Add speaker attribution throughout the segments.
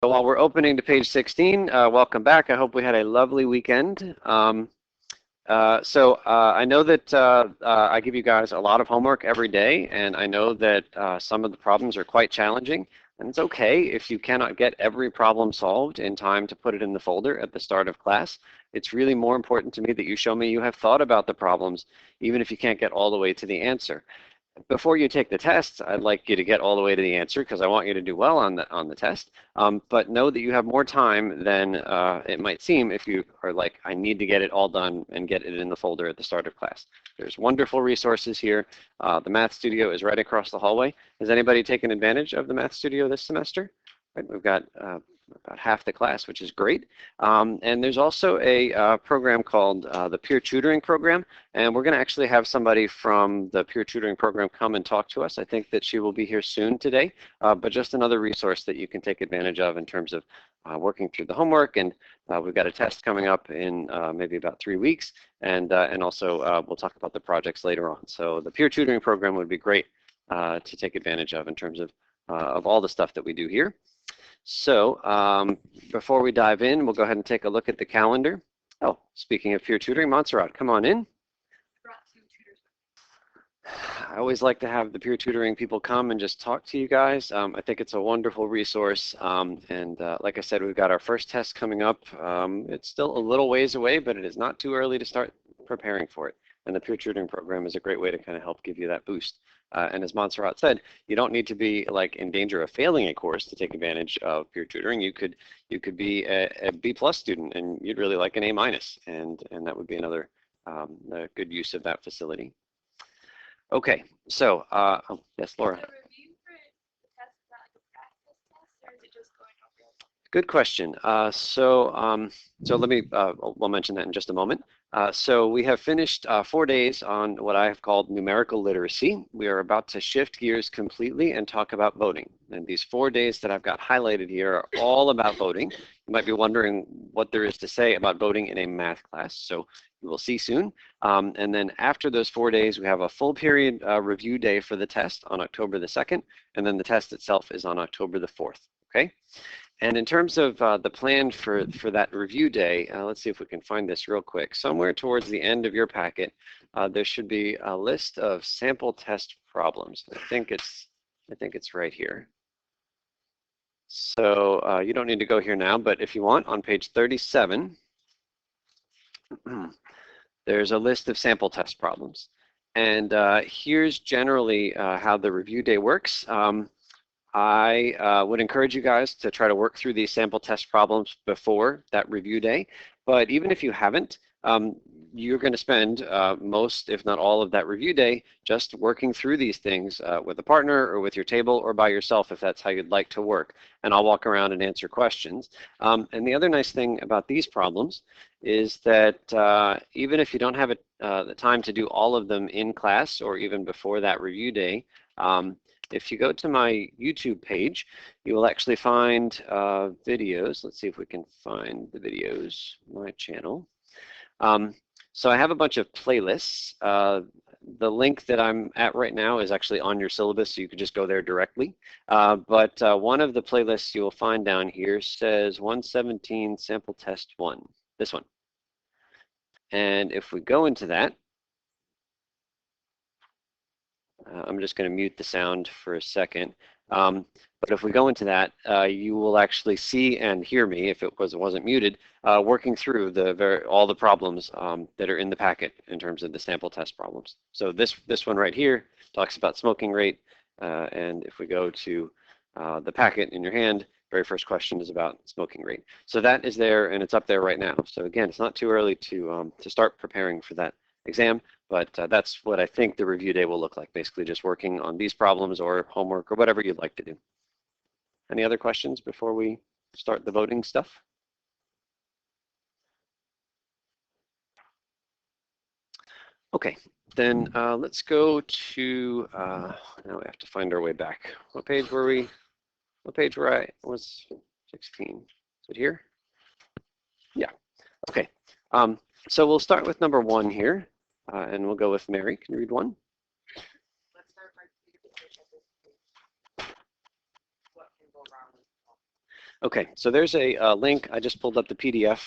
Speaker 1: while we're opening to page 16, welcome back. I hope we had a lovely weekend. I know that I give you guys a lot of homework every day, and I know that some of the problems are quite challenging, and it's okay if you cannot get every problem solved in time to put it in the folder at the start of class. It's really more important to me that you show me you have thought about the problems, even if you can't get all the way to the answer. Before you take the test, I'd like you to get all the way to the answer because I want you to do well on the test. But know that you have more time than it might seem if you are like, I need to get it all done and get it in the folder at the start of class. There's wonderful resources here. The Math Studio is right across the hallway. Has anybody taken advantage of the Math Studio this semester? Right, we've got about half the class, which is great. And there's also a program called the Peer Tutoring Program, and we're going to actually have somebody from the Peer Tutoring Program come and talk to us. I think that she will be here soon today, but just another resource that you can take advantage of in terms of working through the homework. And we've got a test coming up in maybe about 3 weeks, and also we'll talk about the projects later on. So the Peer Tutoring Program would be great to take advantage of in terms of all the stuff that we do here. So before we dive in, we'll go ahead and take a look at the calendar. Oh, speaking of peer tutoring, Montserrat, come on in. I always like to have the peer tutoring people come and just talk to you guys. I think it's a wonderful resource. Like I said, we've got our first test coming up. It's still a little ways away, but it is not too early to start preparing for it. And the peer tutoring program is a great way to kind of help give you that boost. And as Montserrat said, you don't need to be like in danger of failing a course to take advantage of peer tutoring. You could be a B+ student and you'd really like an A-, and that would be another a good use of that facility. Okay, so oh, yes, Laura. Good question. So let me, we'll mention that in just a moment. So we have finished 4 days on what I have called numerical literacy. We are about to shift gears completely and talk about voting. And these 4 days that I've got highlighted here are all about voting. You might be wondering what there is to say about voting in a math class. So you will see soon. And then after those 4 days, we have a full period review day for the test on October the 2nd. And then the test itself is on October the 4th. Okay. And in terms of the plan for that review day, let's see if we can find this real quick. Somewhere towards the end of your packet, there should be a list of sample test problems. I think it's right here. So you don't need to go here now, but if you want, on page 37, there's a list of sample test problems. And here's generally how the review day works. I would encourage you guys to try to work through these sample test problems before that review day. But even if you haven't, you're going to spend most, if not all, of that review day just working through these things with a partner or with your table or by yourself if that's how you'd like to work. And I'll walk around and answer questions. And the other nice thing about these problems is that even if you don't have the time to do all of them in class or even before that review day, if you go to my YouTube page, you will actually find videos. Let's see if we can find the videos, my channel. So I have a bunch of playlists. The link that I'm at right now is actually on your syllabus, so you could just go there directly. But one of the playlists you will find down here says 117 sample test 1, this one. And if we go into that, I'm just going to mute the sound for a second. But if we go into that, you will actually see and hear me, if it wasn't muted, working through all the problems that are in the packet in terms of the sample test problems. So this one right here talks about smoking rate. And if we go to the packet in your hand, very first question is about smoking rate. So that is there and it's up there right now. So again, it's not too early to start preparing for that exam, but that's what I think the review day will look like, basically just working on these problems or homework or whatever you'd like to do. Any other questions before we start the voting stuff? Okay, then let's go to, now we have to find our way back. What page were we? What page were I? Was 16? Is it here? Yeah, okay. So we'll start with number 1 here, and we'll go with Mary. Can you read 1?
Speaker 2: Let's start by what can go wrong with
Speaker 1: Okay, so there's a link. I just pulled up the PDF.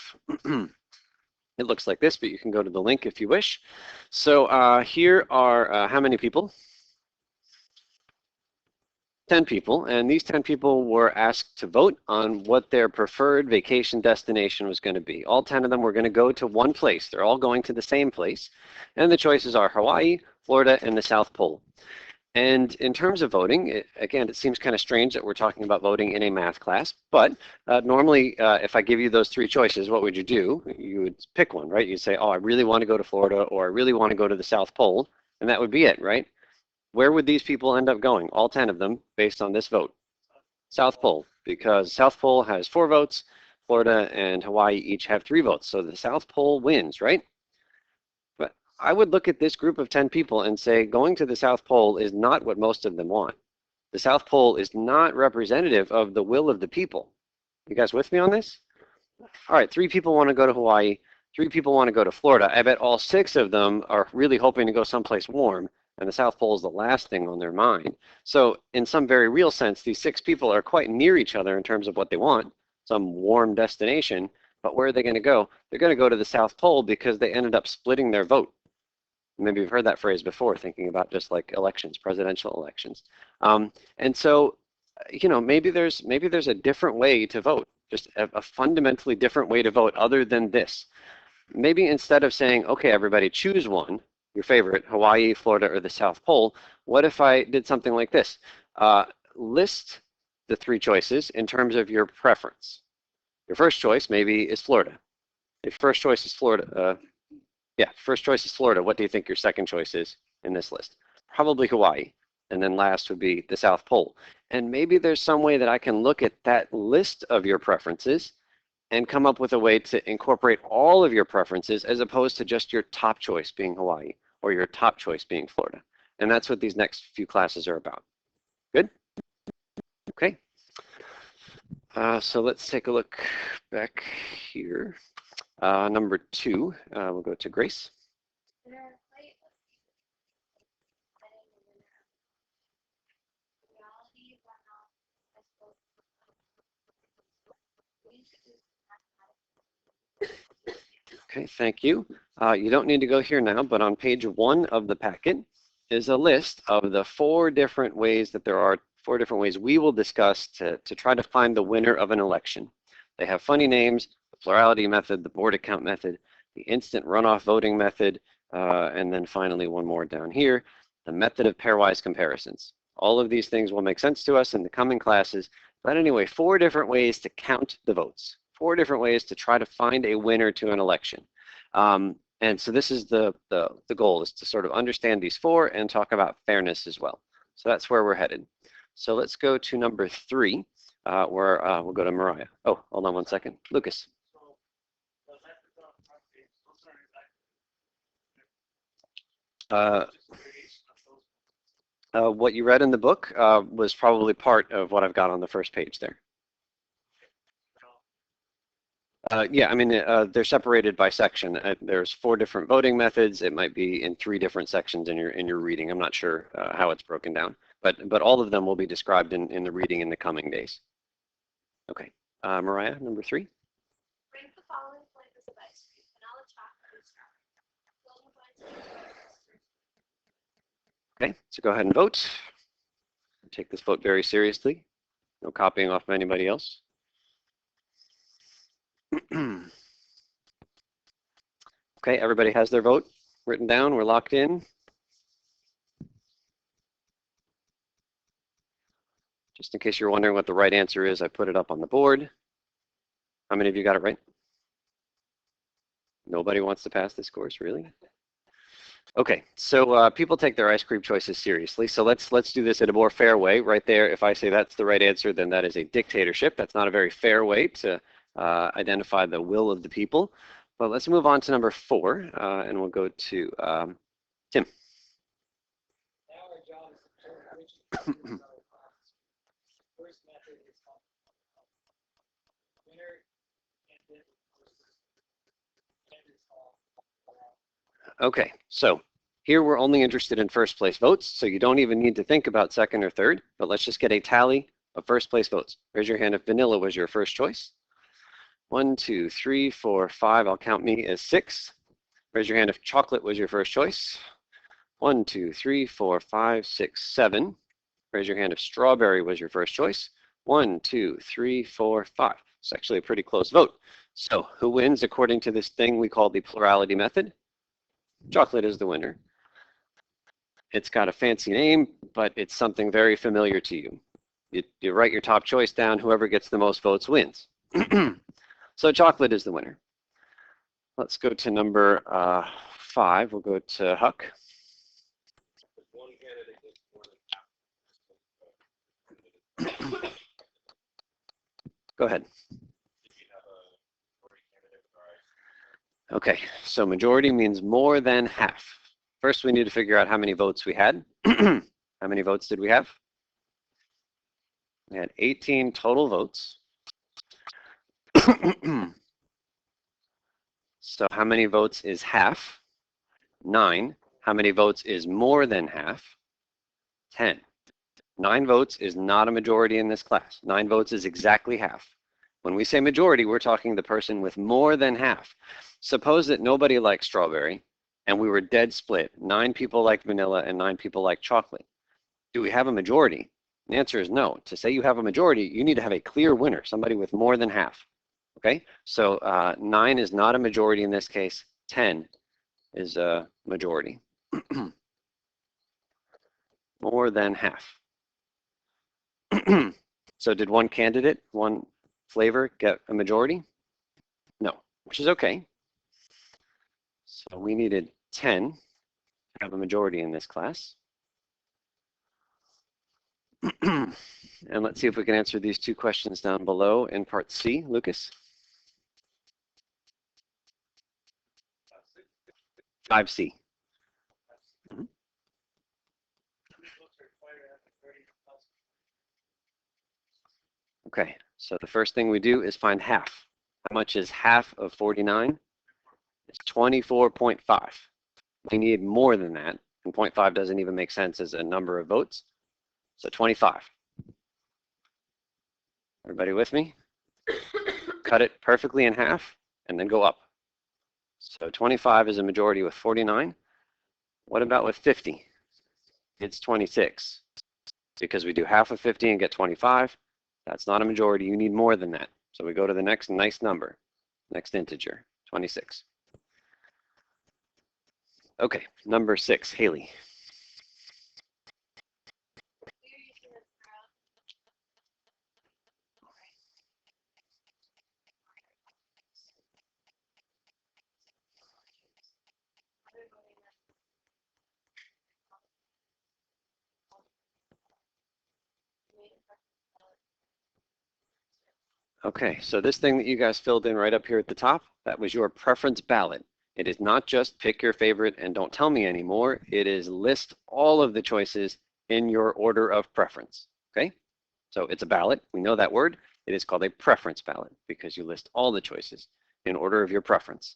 Speaker 1: It looks like this, but you can go to the link if you wish. So here are how many people? 10 people, and these 10 people were asked to vote on what their preferred vacation destination was going to be. All 10 of them were going to go to one place. They're all going to the same place, and the choices are Hawaii, Florida, and the South Pole. And in terms of voting, again, it seems kind of strange that we're talking about voting in a math class, but normally if I give you those three choices, what would you do? You would pick one, right? You'd say, oh, I really want to go to Florida, or I really want to go to the South Pole, and that would be it, right? Where would these people end up going? All 10 of them, based on this vote. South Pole, because South Pole has 4 votes, Florida and Hawaii each have 3 votes, so the South Pole wins, right? But I would look at this group of 10 people and say going to the South Pole is not what most of them want. The South Pole is not representative of the will of the people. You guys with me on this? All right, 3 people want to go to Hawaii, 3 people want to go to Florida. I bet all 6 of them are really hoping to go someplace warm, and the South Pole is the last thing on their mind. So in some very real sense, these 6 people are quite near each other in terms of what they want, some warm destination, but where are they going to go? They're going to go to the South Pole because they ended up splitting their vote. Maybe you've heard that phrase before, thinking about just like elections, presidential elections. And so, you know, maybe there's a different way to vote, just a fundamentally different way to vote other than this. Maybe instead of saying, okay, everybody choose one, your favorite, Hawaii, Florida, or the South Pole, what if I did something like this? List the 3 choices in terms of your preference. Your first choice maybe is Florida. If first choice is Florida, first choice is Florida, what do you think your second choice is in this list? Probably Hawaii. And then last would be the South Pole. And maybe there's some way that I can look at that list of your preferences and come up with a way to incorporate all of your preferences as opposed to just your top choice being Hawaii or your top choice being Florida. And that's what these next few classes are about. Good? Okay. So let's take a look back here. Number 2, we'll go to Grace. Okay, thank you. You don't need to go here now, but on page 1 of the packet is a list of the 4 different ways that there are 4 different ways we will discuss to try to find the winner of an election. They have funny names: the plurality method, the board account method, the instant runoff voting method, and then finally one more down here, the method of pairwise comparisons. All of these things will make sense to us in the coming classes, but anyway, 4 different ways to count the votes. 4 different ways to try to find a winner to an election. And so this is the goal, is to sort of understand these 4 and talk about fairness as well. So that's where we're headed. So let's go to number 3, where we'll go to Mariah. Oh, hold on one second. Lucas. What you read in the book was probably part of what I've got on the first page there. Yeah, I mean, they're separated by section. There's 4 different voting methods. It might be in 3 different sections in your reading. I'm not sure how it's broken down, but all of them will be described in the reading in the coming days. Okay, Mariah, number 3.
Speaker 2: Rank the following flavors of ice cream: vanilla, chocolate, and strawberry.
Speaker 1: Okay, so go ahead and vote. Take this vote very seriously. No copying off of anybody else. Okay, everybody has their vote written down. We're locked in. Just in case you're wondering what the right answer is, I put it up on the board. How many of you got it right? Nobody wants to pass this course, really? Okay, so people take their ice cream choices seriously. So let's do this in a more fair way. Right there, if I say that's the right answer, then that is a dictatorship. That's not a very fair way to identify the will of the people. But let's move on to number 4, and we'll go to Tim. Okay, so here we're only interested in first place votes, so you don't even need to think about second or third, but let's just get a tally of first place votes. Raise your hand if vanilla was your first choice. 1, 2, 3, 4, 5. I'll count me as 6. Raise your hand if chocolate was your first choice. 1, 2, 3, 4, 5, 6, 7. Raise your hand if strawberry was your first choice. 1, 2, 3, 4, 5. It's actually a pretty close vote. So who wins according to this thing we call the plurality method? Chocolate is the winner. It's got a fancy name, but it's something very familiar to you. You write your top choice down, whoever gets the most votes wins. So chocolate is the winner. Let's go to number 5. We'll go to Huck. Go ahead. Okay, so majority means more than half. First, we need to figure out how many votes we had. How many votes did we have? We had 18 total votes. So how many votes is half? 9. How many votes is more than half? 10. 9 votes is not a majority in this class. 9 votes is exactly half. When we say majority, we're talking the person with more than half. Suppose that nobody likes strawberry and we were dead split. 9 people like vanilla and 9 people like chocolate. Do we have a majority? The answer is no. To say you have a majority, you need to have a clear winner, somebody with more than half. Okay, so 9 is not a majority in this case. 10 is a majority. More than half. So did one candidate, one flavor get a majority? No, which is okay. So we needed 10 to have a majority in this class. And let's see if we can answer these 2 questions down below in part C. Lucas? 5C. Okay, so the first thing we do is find half. How much is half of 49? It's 24.5. We need more than that, and 0.5 doesn't even make sense as a number of votes. So 25. Everybody with me? Cut it perfectly in half and then go up. So 25 is a majority with 49. What about with 50? It's 26. Because we do half of 50 and get 25, that's not a majority. You need more than that. So we go to the next nice number, next integer, 26. Okay, number 6, Haley. Okay, so this thing that you guys filled in right up here at the top, that was your preference ballot. It is not just pick your favorite and don't tell me anymore. It is list all of the choices in your order of preference, okay? So it's a ballot, we know that word. It is called a preference ballot because you list all the choices in order of your preference.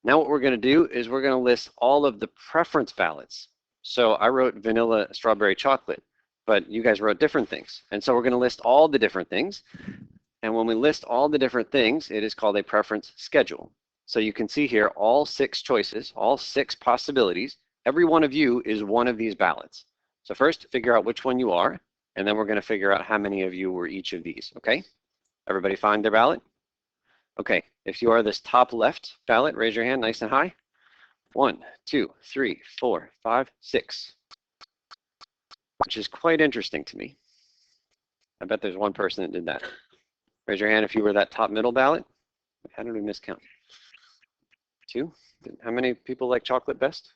Speaker 1: Now what we're gonna do is we're gonna list all of the preference ballots. So I wrote vanilla, strawberry, chocolate, but you guys wrote different things. And so we're gonna list all the different things. And when we list all the different things, it is called a preference schedule. So you can see here all 6 choices, all 6 possibilities. Every one of you is one of these ballots. So first, figure out which one you are, and then we're going to figure out how many of you were each of these, okay? Everybody find their ballot? Okay, if you are this top left ballot, raise your hand nice and high. 1, 2, 3, 4, 5, 6, which is quite interesting to me. I bet there's one person that did that. Raise your hand if you were that top middle ballot. How did we miscount? 2. How many people like chocolate best?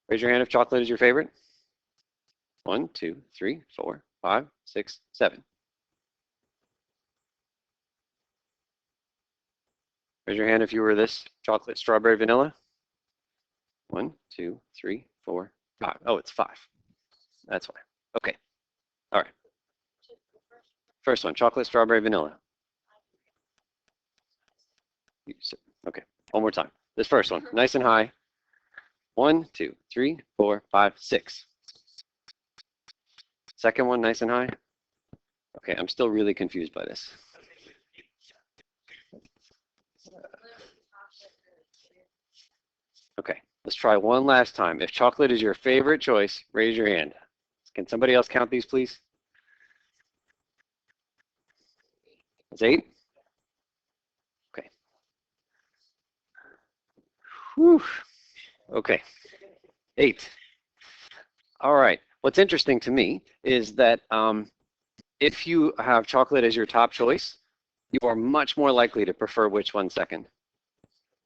Speaker 1: Raise your hand if chocolate is your favorite. 1, 2, 3, 4, 5, 6, 7. Raise your hand if you were this chocolate, strawberry, vanilla. 1, 2, 3, 4, 5. Oh, it's 5. That's why. Okay. All right. First one, chocolate, strawberry, vanilla. Okay, one more time. This first one, nice and high. 1, 2, 3, 4, 5, 6. Second one, nice and high? Okay, I'm still really confused by this. Okay, let's try one last time. If chocolate is your favorite choice, raise your hand. Can somebody else count these, please? That's 8? Okay. Whew. Okay, 8. All right. What's interesting to me is that if you have chocolate as your top choice, you are much more likely to prefer which one second?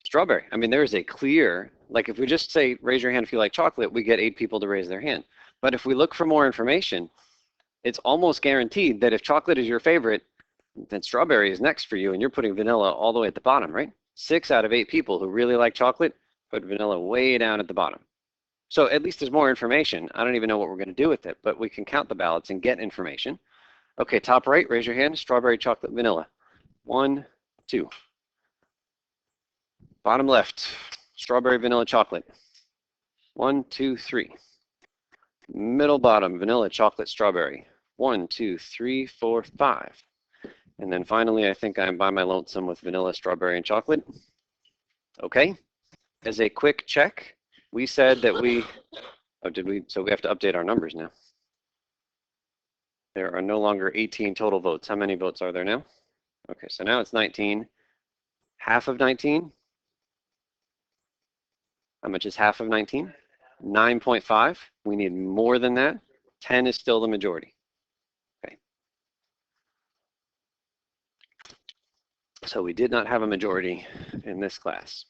Speaker 1: Strawberry. I mean, there is a clear, like if we just say, raise your hand if you like chocolate, we get 8 people to raise their hand. But if we look for more information, it's almost guaranteed that if chocolate is your favorite, then strawberry is next for you, and you're putting vanilla all the way at the bottom, right? 6 out of 8 people who really like chocolate put vanilla way down at the bottom. So at least there's more information. I don't even know what we're going to do with it, but we can count the ballots and get information. Okay, top right, raise your hand. Strawberry, chocolate, vanilla. 1, 2. Bottom left, strawberry, vanilla, chocolate. 1, 2, 3. Middle bottom, vanilla, chocolate, strawberry. 1, 2, 3, 4, 5. And then finally, I think I'm by my lonesome with vanilla, strawberry, and chocolate. Okay. As a quick check, we said that we, oh, did we, so we have to update our numbers now. There are no longer 18 total votes. How many votes are there now? Okay, so now it's 19. Half of 19? How much is half of 19? 9.5. We need more than that. 10 is still the majority. Okay. So we did not have a majority in this class.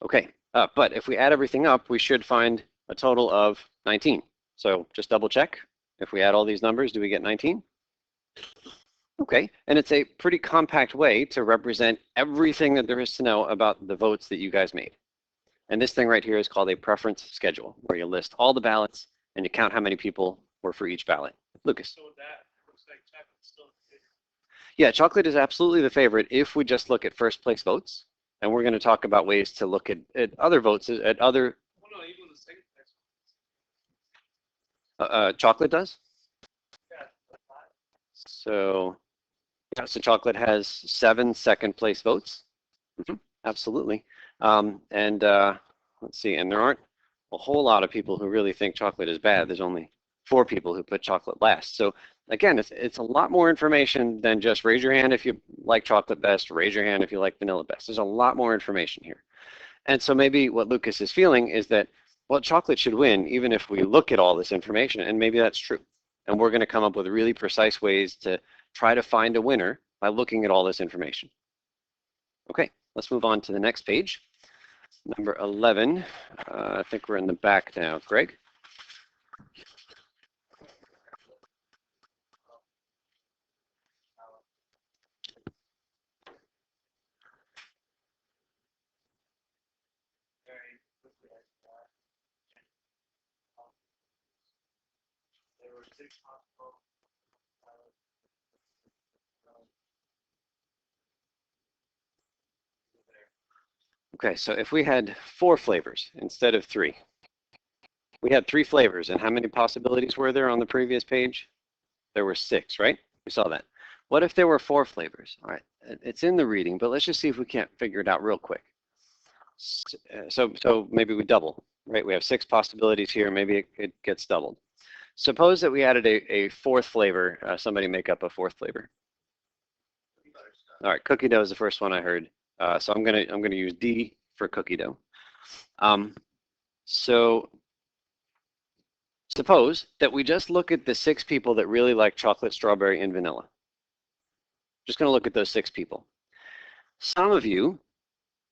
Speaker 1: Okay, but if we add everything up, we should find a total of 19. So just double check. If we add all these numbers, do we get 19? Okay, and it's a pretty compact way to represent everything that there is to know about the votes that you guys made. And this thing right here is called a preference schedule, where you list all the ballots and you count how many people were for each ballot. Lucas. So that looks like chocolate's still the favorite. Yeah, chocolate is absolutely the favorite if we just look at first place votes. And we're going to talk about ways to look at other votes, at other. Oh, no, even the second place. Chocolate does? Yeah. So, yeah, so chocolate has 7 second place votes. Absolutely. Let's see, and there aren't a whole lot of people who really think chocolate is bad. There's only 4 people who put chocolate last. So again, it's a lot more information than just raise your hand if you like chocolate best, raise your hand if you like vanilla best. There's a lot more information here. And so maybe what Lucas is feeling is that, well, chocolate should win even if we look at all this information, and maybe that's true. And we're going to come up with really precise ways to try to find a winner by looking at all this information. Okay, let's move on to the next page. Number 11, I think we're in the back now. Greg? Okay, so if we had 4 flavors instead of 3, we had 3 flavors, and how many possibilities were there on the previous page? There were 6, right? We saw that. What if there were 4 flavors? All right, it's in the reading, but let's just see if we can't figure it out real quick. So maybe we double, right? We have 6 possibilities here, maybe it gets doubled. Suppose that we added a 4th flavor, somebody make up a 4th flavor. All right, cookie dough is the first one I heard. So I'm gonna use D for cookie dough. So suppose that we just look at the 6 people that really like chocolate, strawberry, and vanilla. Just gonna look at those 6 people. Some of you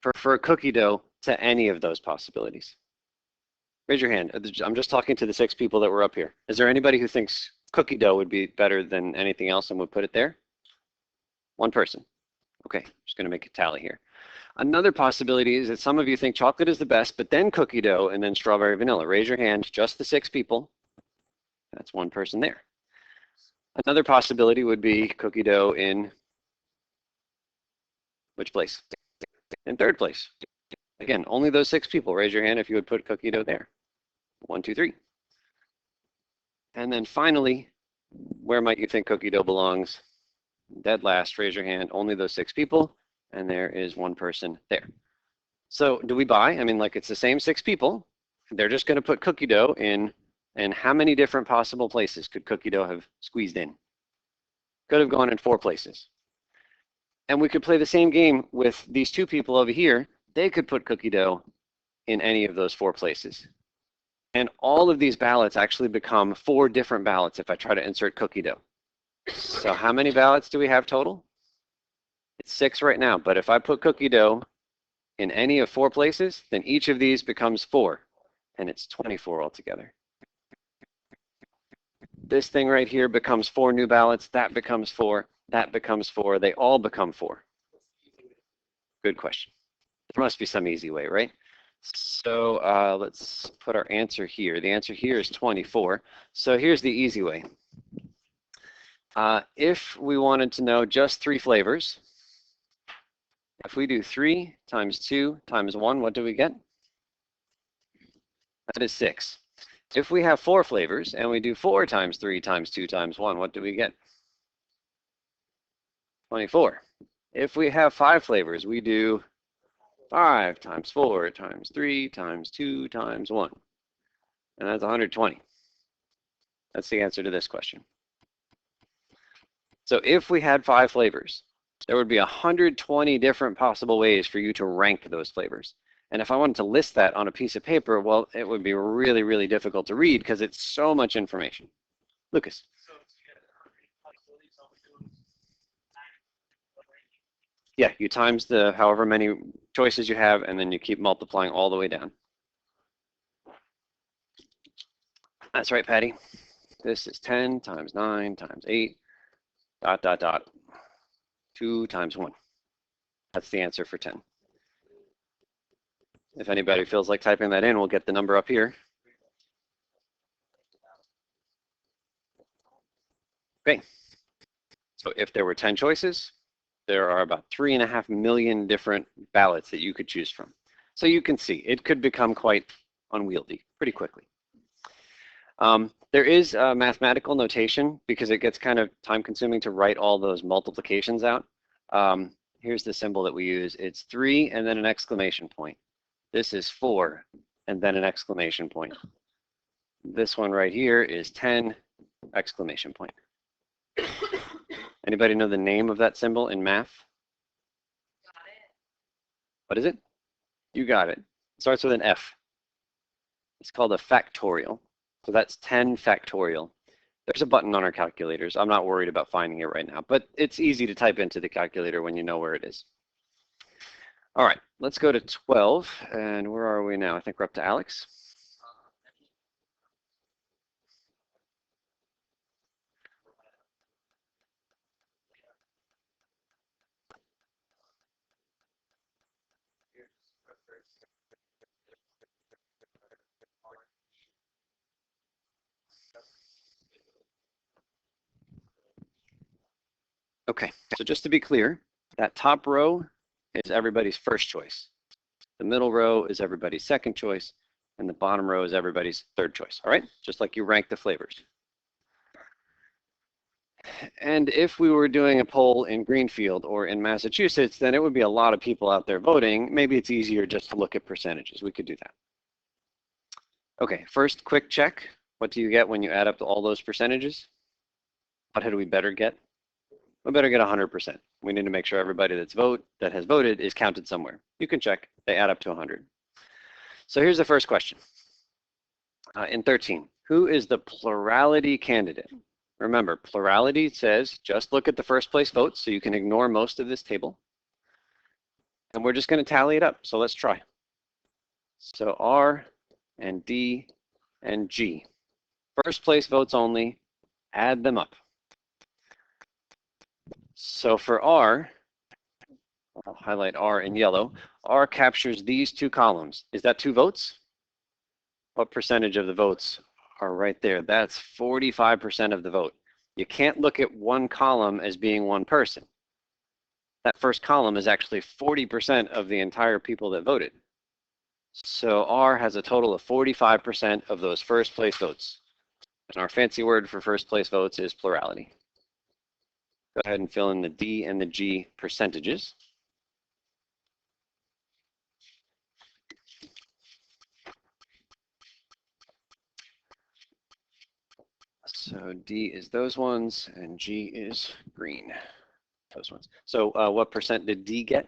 Speaker 1: prefer cookie dough to any of those possibilities. Raise your hand. I'm just talking to the 6 people that were up here. Is there anybody who thinks cookie dough would be better than anything else and would put it there? One person. Okay, just gonna make a tally here. Another possibility is that some of you think chocolate is the best, but then cookie dough and then strawberry vanilla. Raise your hand, just the 6 people. That's one person there. Another possibility would be cookie dough in which place? In 3rd place. Again, only those 6 people. Raise your hand if you would put cookie dough there. 1, 2, 3. And then finally, where might you think cookie dough belongs? Dead last, raise your hand, only those 6 people, and there is one person there. So do we buy? I mean, like it's the same 6 people. They're just going to put cookie dough in, and how many different possible places could cookie dough have squeezed in? Could have gone in 4 places. And we could play the same game with these 2 people over here. They could put cookie dough in any of those 4 places. And all of these ballots actually become 4 different ballots if I try to insert cookie dough. So how many ballots do we have total? It's 6 right now, but if I put cookie dough in any of 4 places, then each of these becomes 4, and it's 24 altogether. This thing right here becomes 4 new ballots, that becomes 4, that becomes 4, they all become 4. Good question. There must be some easy way, right? So let's put our answer here. The answer here is 24. So here's the easy way. If we wanted to know just 3 flavors, if we do 3 times 2 times 1, what do we get? That is 6. If we have 4 flavors and we do 4 times 3 times 2 times 1, what do we get? 24. If we have 5 flavors, we do 5 times 4 times 3 times 2 times 1. And that's 120. That's the answer to this question. So if we had 5 flavors, there would be 120 different possible ways for you to rank those flavors. And if I wanted to list that on a piece of paper, well, it would be really, really difficult to read because it's so much information. Lucas. Yeah, you times the however many choices you have, and then you keep multiplying all the way down. That's right, Patty. This is 10 times 9 times 8, ... 2 times 1. That's the answer for 10. If anybody feels like typing that in, we'll get the number up here. Okay. So if there were 10 choices, there are about 3.5 million different ballots that you could choose from. So you can see it could become quite unwieldy pretty quickly. There is a mathematical notation because it gets kind of time consuming to write all those multiplications out. Here's the symbol that we use. It's 3 and then an exclamation point. This is 4 and then an exclamation point. This one right here is 10 exclamation point. Anybody know the name of that symbol in math?
Speaker 2: Got it.
Speaker 1: What is it? You got it. It starts with an F. It's called a factorial. So that's 10 factorial. There's a button on our calculators. I'm not worried about finding it right now, but it's easy to type into the calculator when you know where it is. All right, let's go to 12. And where are we now? I think we're up to Alex. Okay, so just to be clear, that top row is everybody's first choice. The middle row is everybody's second choice, and the bottom row is everybody's third choice, all right? Just like you rank the flavors. And if we were doing a poll in Greenfield or in Massachusetts, then it would be a lot of people out there voting. Maybe it's easier just to look at percentages. We could do that. Okay, first quick check. What do you get when you add up all those percentages? What had we better get? We better get 100%. We need to make sure everybody that has voted is counted somewhere. You can check. They add up to 100. So here's the first question. In 13, who is the plurality candidate? Remember, plurality says just look at the first place votes, so you can ignore most of this table. And we're just going to tally it up. So let's try. So R and D and G. First place votes only, add them up. So for R, I'll highlight R in yellow. R captures these 2 columns. Is that 2 votes? What percentage of the votes are right there? That's 45% of the vote. You can't look at one column as being one person. That first column is actually 40% of the entire people that voted. So R has a total of 45% of those first place votes. And our fancy word for first place votes is plurality. Go ahead and fill in the D and the G percentages. So D is those ones, and G is green, those ones. So what percent did D get?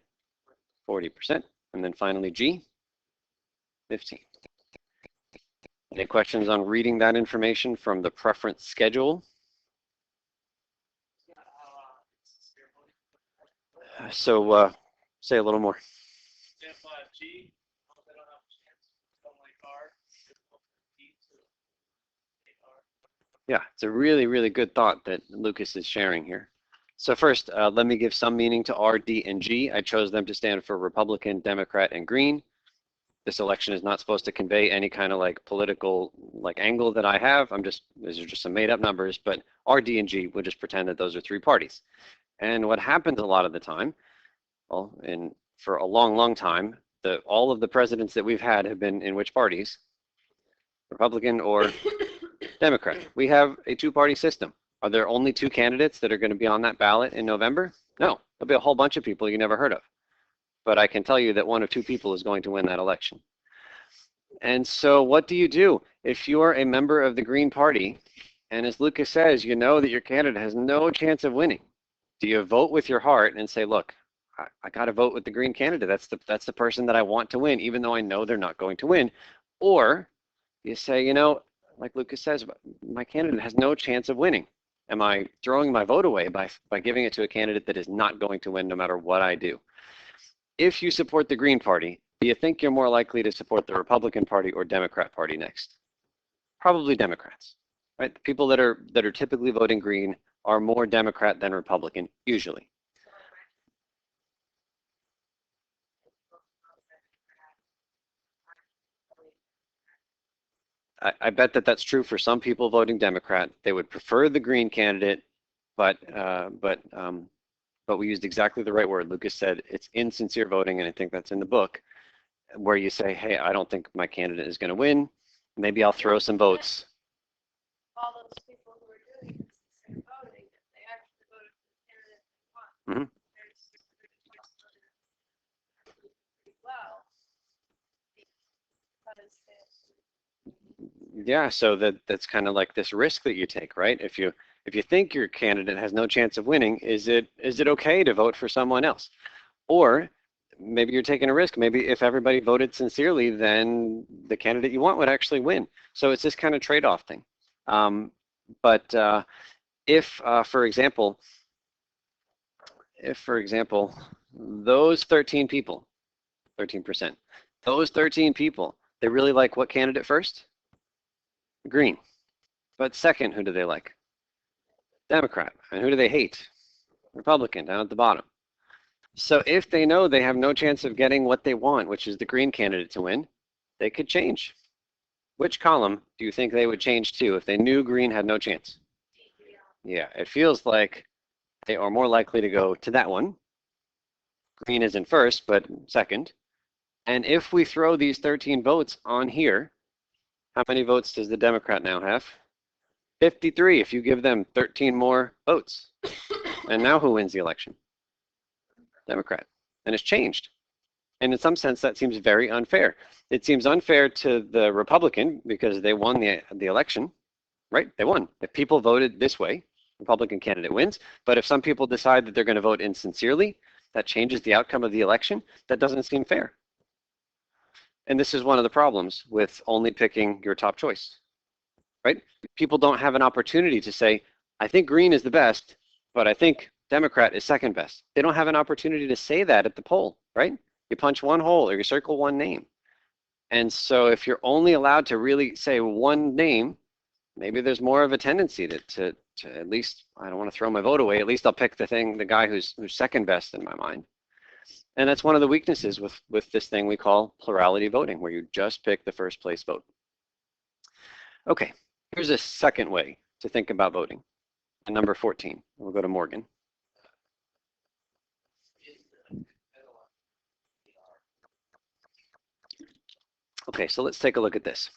Speaker 1: 40%. And then finally G, 15. Any questions on reading that information from the preference schedule? So say a little more.
Speaker 3: If G, they don't have a chance, don't like R, D to R.
Speaker 1: Yeah, it's a really, really good thought that Lucas is sharing here. So first, let me give some meaning to R, D, and G. I chose them to stand for Republican, Democrat, and Green. This election is not supposed to convey any kind of like political like angle that I have. These are just some made up numbers, but R, D, and G, we'll just pretend that those are three parties. And what happens a lot of the time, well, for a long, long time, all of the presidents that we've had have been in which parties? Republican or Democrat. We have a two-party system. Are there only two candidates that are going to be on that ballot in November? No, there'll be a whole bunch of people you never heard of. But I can tell you that one of two people is going to win that election. And so what do you do if you're a member of the Green Party, and as Lucas says, you know that your candidate has no chance of winning? Do you vote with your heart and say, look, I got to vote with the Green candidate. That's the person that I want to win, even though I know they're not going to win? Or you say, you know, like Lucas says, my candidate has no chance of winning. Am I throwing my vote away by giving it to a candidate that is not going to win no matter what I do? If you support the Green Party, do you think you're more likely to support the Republican Party or Democrat Party next? Probably Democrats, right? The people that are typically voting Green are more Democrat than Republican, usually. I bet that that's true for some people voting Democrat. They would prefer the Green candidate, but we used exactly the right word. Lucas said it's insincere voting, and I think that's in the book, where you say, hey, I don't think my candidate is going to win. Maybe I'll throw some votes.
Speaker 2: All those people who are doing this instead of voting, if they actually voted for the candidate they want,
Speaker 1: Mhm.
Speaker 2: there's pretty well because
Speaker 1: Yeah, so that's kind of like this risk that you take, right? If you think your candidate has no chance of winning, is it okay to vote for someone else? Or maybe you're taking a risk. Maybe if everybody voted sincerely, then the candidate you want would actually win. So it's this kind of trade-off thing. But if, for example, those 13 people, 13%, those 13 people, they really like what candidate first? Green. But second, who do they like? Democrat. And who do they hate? Republican, down at the bottom. So if they know they have no chance of getting what they want, which is the Green candidate to win, they could change. Which column do you think they would change to if they knew Green had no chance? Yeah, it feels like they are more likely to go to that one. Green isn't first, but second. And if we throw these 13 votes on here, how many votes does the Democrat now have? 53 if you give them 13 more votes. And now who wins the election? Democrat. And it's changed. And in some sense, that seems very unfair. It seems unfair to the Republican because they won the election, right? They won. If people voted this way, Republican candidate wins. But if some people decide that they're going to vote insincerely, that changes the outcome of the election. That doesn't seem fair. And this is one of the problems with only picking your top choice, right? People don't have an opportunity to say, I think Green is the best, but I think Democrat is second best. They don't have an opportunity to say that at the poll, right? You punch one hole or you circle one name. And so if you're only allowed to really say one name, maybe there's more of a tendency to at least, I don't want to throw my vote away, at least I'll pick the guy who's second best in my mind. And that's one of the weaknesses with this thing we call plurality voting, where you just pick the first place vote. Okay, here's a second way to think about voting. And number 14, we'll go to Morgan. Okay, so let's take a look at this.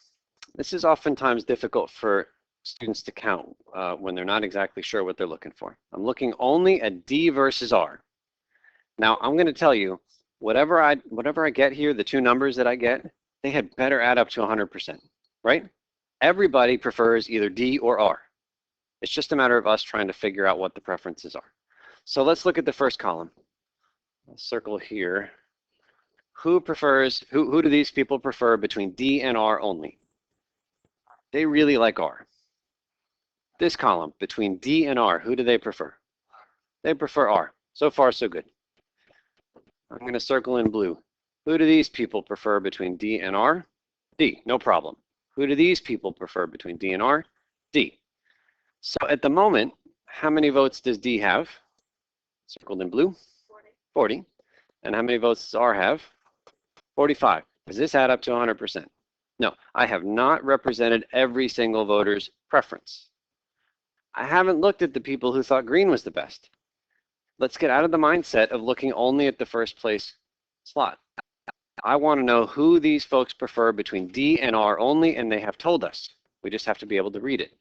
Speaker 1: This is oftentimes difficult for students to count when they're not exactly sure what they're looking for. I'm looking only at D versus R. Now, I'm going to tell you, whatever I get here, the two numbers that I get, they had better add up to 100%, right? Everybody prefers either D or R. It's just a matter of us trying to figure out what the preferences are. So let's look at the first column. I'll circle here. Who do these people prefer between D and R only? They really like R. This column, between D and R, who do they prefer? They prefer R. So far, so good. I'm going to circle in blue. Who do these people prefer between D and R? D, no problem. Who do these people prefer between D and R? D. So at the moment, how many votes does D have? Circled in blue? 40. And how many votes does R have? 45. Does this add up to 100%? No, I have not represented every single voter's preference. I haven't looked at the people who thought green was the best. Let's get out of the mindset of looking only at the first place slot. I want to know who these folks prefer between D and R only, and they have told us. We just have to be able to read it.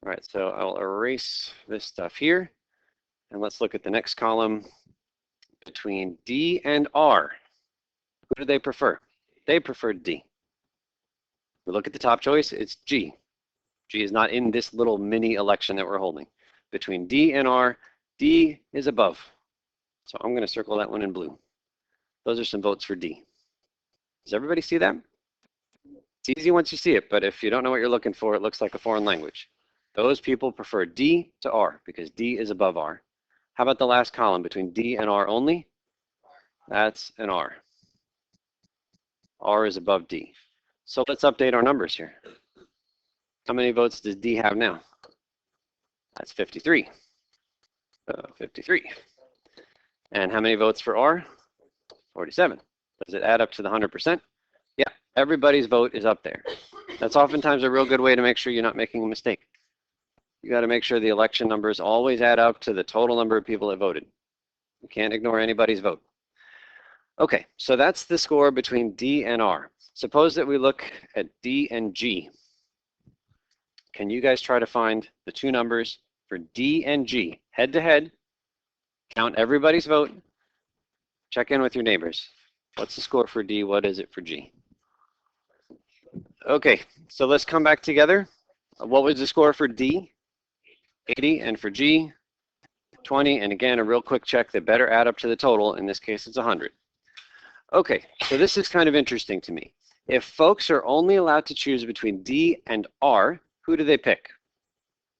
Speaker 1: All right, so I'll erase this stuff here, and let's look at the next column. Between D and R, who do they prefer? They prefer D. We look at the top choice, it's G. G is not in this little mini election that we're holding. Between D and R, D is above. So I'm going to circle that one in blue. Those are some votes for D. Does everybody see that? It's easy once you see it, but if you don't know what you're looking for, it looks like a foreign language. Those people prefer D to R because D is above R. How about the last column between D and R only? That's an R. R is above D. So let's update our numbers here. How many votes does D have now? That's 53. 53. And how many votes for R? 47. Does it add up to the 100%? Yeah, everybody's vote is up there. That's oftentimes a real good way to make sure you're not making a mistake. You got to make sure the election numbers always add up to the total number of people that voted. You can't ignore anybody's vote. Okay, so that's the score between D and R. Suppose that we look at D and G. Can you guys try to find the two numbers for D and G head to head? Count everybody's vote. Check in with your neighbors. What's the score for D? What is it for G? Okay, so let's come back together. What was the score for D? 80, and for G, 20. And again, a real quick check that better add up to the total. In this case, it's 100. Okay, so this is kind of interesting to me. If folks are only allowed to choose between D and R, who do they pick?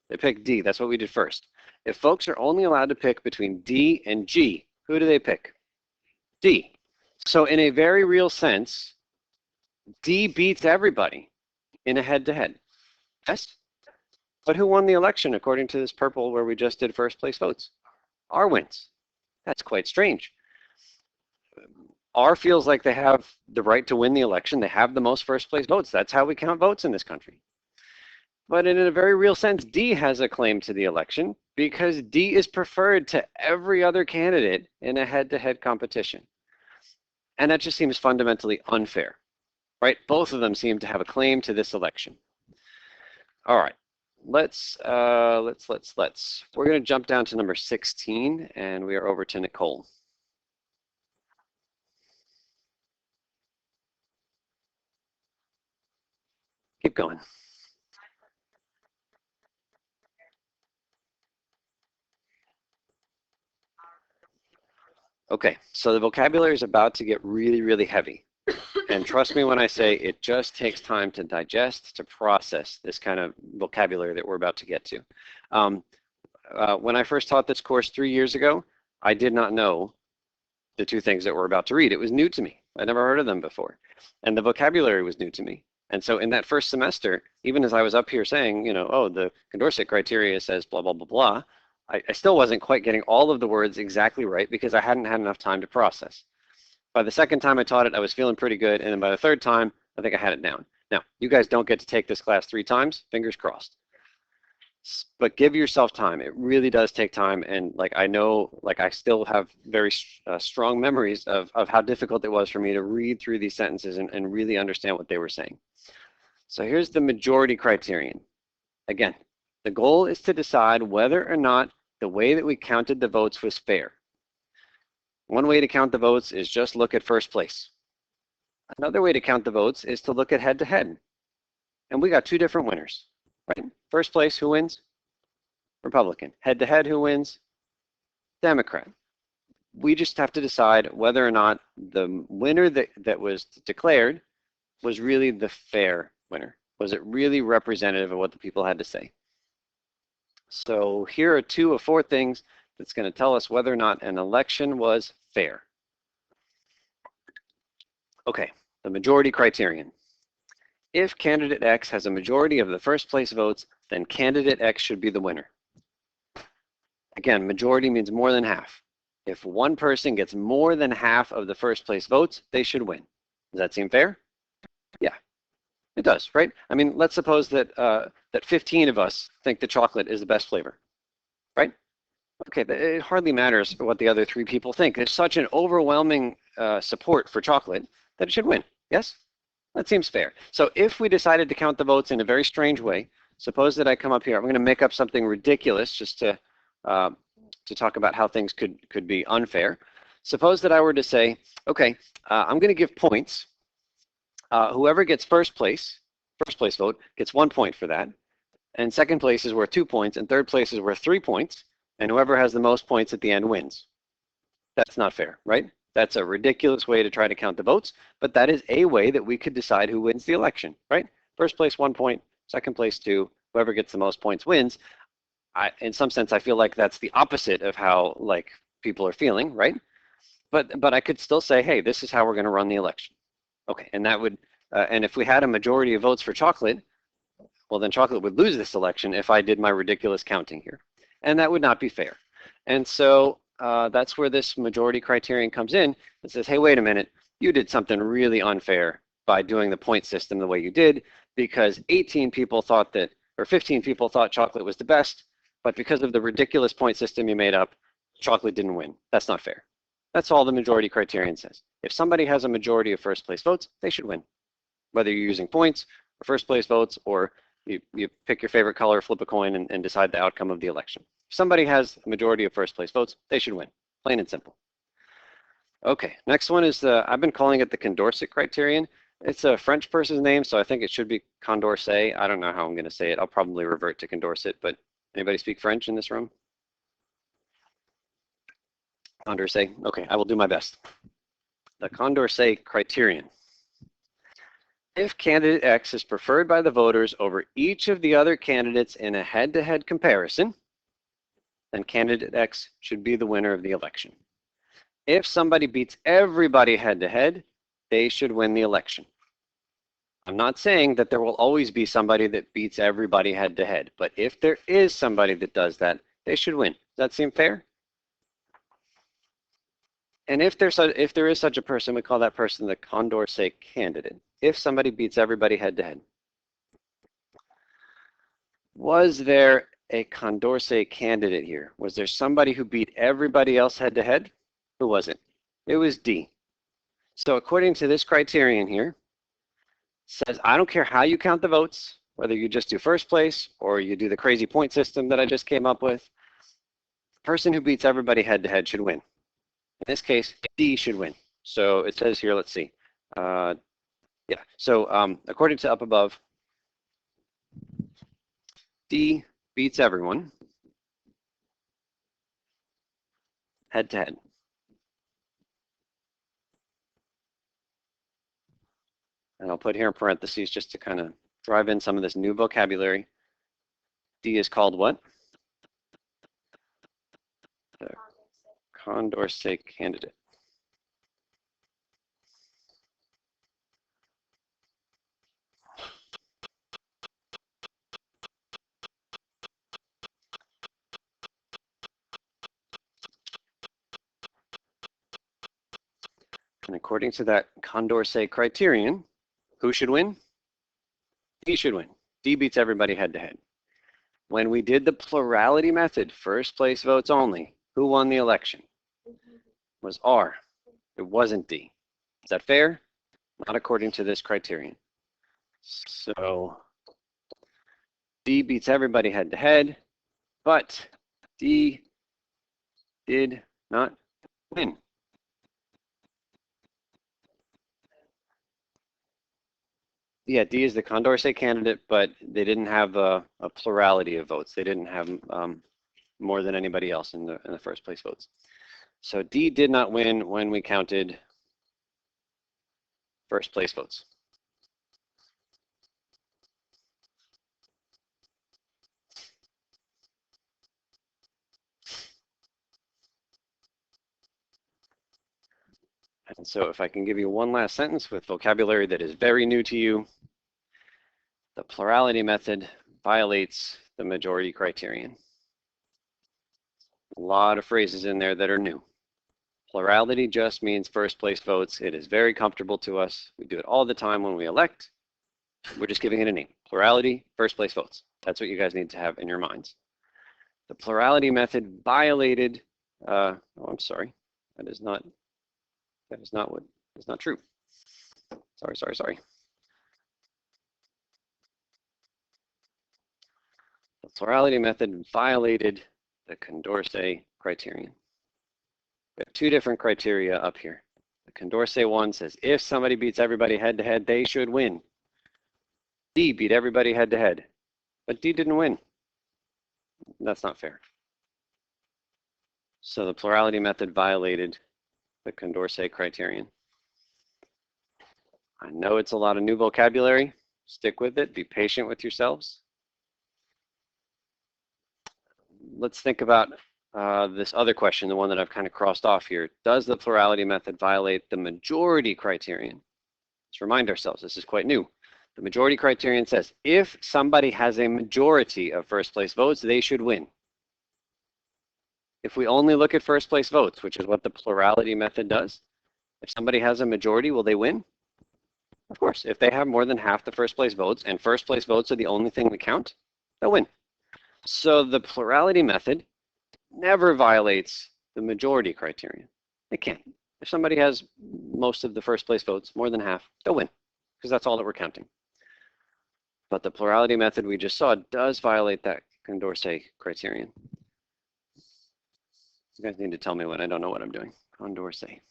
Speaker 1: They pick D. That's what we did first. If folks are only allowed to pick between D and G, who do they pick? D. So in a very real sense, D beats everybody in a head-to-head. Yes? But who won the election according to this purple where we just did first place votes? R wins. That's quite strange. R feels like they have the right to win the election. They have the most first place votes. That's how we count votes in this country. But in a very real sense, D has a claim to the election because D is preferred to every other candidate in a head-to-head competition. And that just seems fundamentally unfair, right? Both of them seem to have a claim to this election. All right, let's. We're going to jump down to number 16, and we are over to Nicole. Keep going. Okay, so the vocabulary is about to get really, really heavy. And trust me when I say it just takes time to digest, to process this kind of vocabulary that we're about to get to. When I first taught this course 3 years ago, I did not know the two things that we're about to read. It was new to me. I'd never heard of them before. And the vocabulary was new to me. And so in that first semester, even as I was up here saying, you know, oh, the Condorcet criteria says blah, blah, blah, blah, I still wasn't quite getting all of the words exactly right because I hadn't had enough time to process. By the second time I taught it, I was feeling pretty good. And then by the third time, I think I had it down. Now, you guys don't get to take this class 3 times, fingers crossed. But give yourself time. It really does take time. And like I know, like I still have very strong memories of how difficult it was for me to read through these sentences and really understand what they were saying. So here's the majority criterion. Again, the goal is to decide whether or not the way that we counted the votes was fair. One way to count the votes is just look at first place. Another way to count the votes is to look at head-to-head. And we got two different winners, right? First place, who wins? Republican. Head-to-head, who wins? Democrat. We just have to decide whether or not the winner that was declared was really the fair winner. Was it really representative of what the people had to say? So here are 2 of 4 things that's going to tell us whether or not an election was fair. Okay, the majority criterion. If candidate X has a majority of the first place votes, then candidate X should be the winner. Again, majority means more than half. If one person gets more than half of the first place votes, they should win. Does that seem fair? Yeah, it does, right? I mean, let's suppose that that 15 of us think the chocolate is the best flavor, right? Okay, but it hardly matters what the other 3 people think. There's such an overwhelming support for chocolate that it should win. Yes? That seems fair. So if we decided to count the votes in a very strange way, suppose that I come up here. I'm going to make up something ridiculous just to talk about how things could be unfair. Suppose that I were to say, okay, I'm going to give points. Whoever gets first place vote gets 1 point for that. And second place is worth 2 points, and third place is worth 3 points. And whoever has the most points at the end wins. That's not fair, right? That's a ridiculous way to try to count the votes, but that is a way that we could decide who wins the election, right? First place, 1 point. Second place, 2. Whoever gets the most points wins. In some sense, I feel like that's the opposite of how people are feeling, right? But I could still say, hey, this is how we're going to run the election. Okay, and that would, and if we had a majority of votes for chocolate, well, then chocolate would lose this election if I did my ridiculous counting here. And that would not be fair. And so that's where this majority criterion comes in. It says, hey, wait a minute, you did something really unfair by doing the point system the way you did, because 18 people thought that, or 15 people thought chocolate was the best, but because of the ridiculous point system you made up, chocolate didn't win. That's not fair. That's all the majority criterion says. If somebody has a majority of first place votes, they should win. Whether you're using points or first place votes, or you pick your favorite color, flip a coin, and decide the outcome of the election. If somebody has a majority of first place votes, they should win. Plain and simple. Okay, next one is I've been calling it the Condorcet criterion. It's a French person's name, so I think it should be Condorcet. I don't know how I'm going to say it. I'll probably revert to Condorcet, but anybody speak French in this room? Condorcet. Okay, I will do my best. The Condorcet criterion. If candidate X is preferred by the voters over each of the other candidates in a head-to-head comparison, then candidate X should be the winner of the election. If somebody beats everybody head-to-head, they should win the election. I'm not saying that there will always be somebody that beats everybody head-to-head, but if there is somebody that does that, they should win. Does that seem fair? And if there is such a person, we call that person the Condorcet candidate. If somebody beats everybody head-to-head. Was there a Condorcet candidate here? Was there somebody who beat everybody else head-to-head? Who was it? It was D. So according to this criterion here, says I don't care how you count the votes, whether you just do first place or you do the crazy point system that I just came up with, the person who beats everybody head-to-head should win. In this case, D should win. So it says here, let's see. Yeah, so according to up above, D beats everyone head-to-head. And I'll put here in parentheses just to kind of drive in some of this new vocabulary. D is called what? The Condorcet candidate. And according to that Condorcet criterion, who should win? D should win. D beats everybody head-to-head. When we did the plurality method, first place votes only, who won the election? It was R. It wasn't D. Is that fair? Not according to this criterion. So D beats everybody head to head, but D did not win. Yeah, D is the Condorcet candidate, but they didn't have a plurality of votes. They didn't have more than anybody else in the first place votes. So D did not win when we counted first place votes. And so if I can give you one last sentence with vocabulary that is very new to you, the plurality method violates the majority criterion. A lot of phrases in there that are new. Plurality just means first place votes. It is very comfortable to us. We do it all the time when we elect. We're just giving it a name. Plurality, first place votes. That's what you guys need to have in your minds. The plurality method violated, oh, I'm sorry. That is not true. Sorry. The plurality method violated the Condorcet criterion. We have two different criteria up here. The Condorcet one says if somebody beats everybody head to head, they should win. D beat everybody head to head, but D didn't win. That's not fair. So the plurality method violated the Condorcet criterion. I know it's a lot of new vocabulary. Stick with it. Be patient with yourselves. Let's think about this other question, the one that I've kind of crossed off here. Does the plurality method violate the majority criterion? Let's remind ourselves, this is quite new. The majority criterion says if somebody has a majority of first place votes, they should win. If we only look at first place votes, which is what the plurality method does, if somebody has a majority, will they win? Of course, if they have more than half the first place votes, and first place votes are the only thing we count, they'll win. So the plurality method never violates the majority criterion. It can't. If somebody has most of the first place votes, more than half, they'll win, because that's all that we're counting. But the plurality method we just saw does violate that Condorcet criterion. You guys need to tell me when I don't know what I'm doing. Condorcet.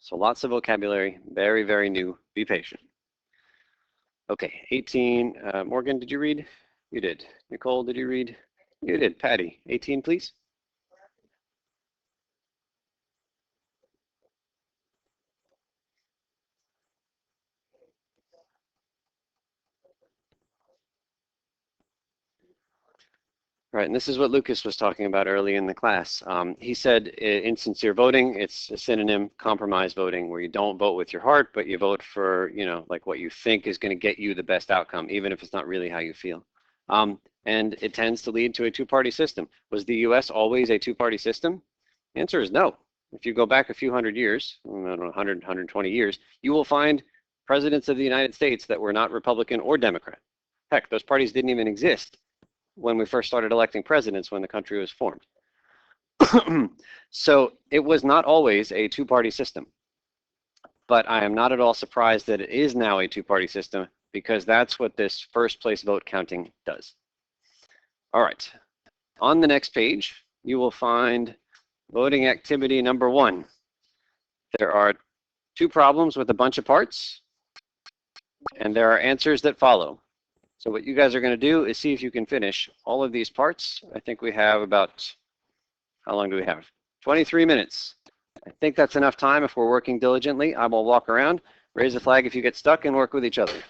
Speaker 1: So lots of vocabulary, very, very new. Be patient. Okay, 18. Morgan, did you read? You did. Nicole, did you read? You did. Patty, 18, please. Right, and this is what Lucas was talking about early in the class. He said insincere voting, it's a synonym, compromise voting, where you don't vote with your heart, but you vote for, like what you think is going to get you the best outcome, even if it's not really how you feel. And it tends to lead to a two-party system. Was the US always a two-party system? The answer is no. If you go back a few hundred years, I don't know, 100, 120 years, you will find presidents of the United States that were not Republican or Democrat. Heck, those parties didn't even exist when we first started electing presidents when the country was formed. So it was not always a two-party system. But I am not at all surprised that it is now a two-party system, because that's what this first place vote counting does. All right, on the next page, you will find voting activity number 1. There are 2 problems with a bunch of parts, and there are answers that follow. So what you guys are going to do is see if you can finish all of these parts. I think we have about, how long do we have? 23 minutes. I think that's enough time if we're working diligently. I will walk around, raise a flag if you get stuck, and work with each other.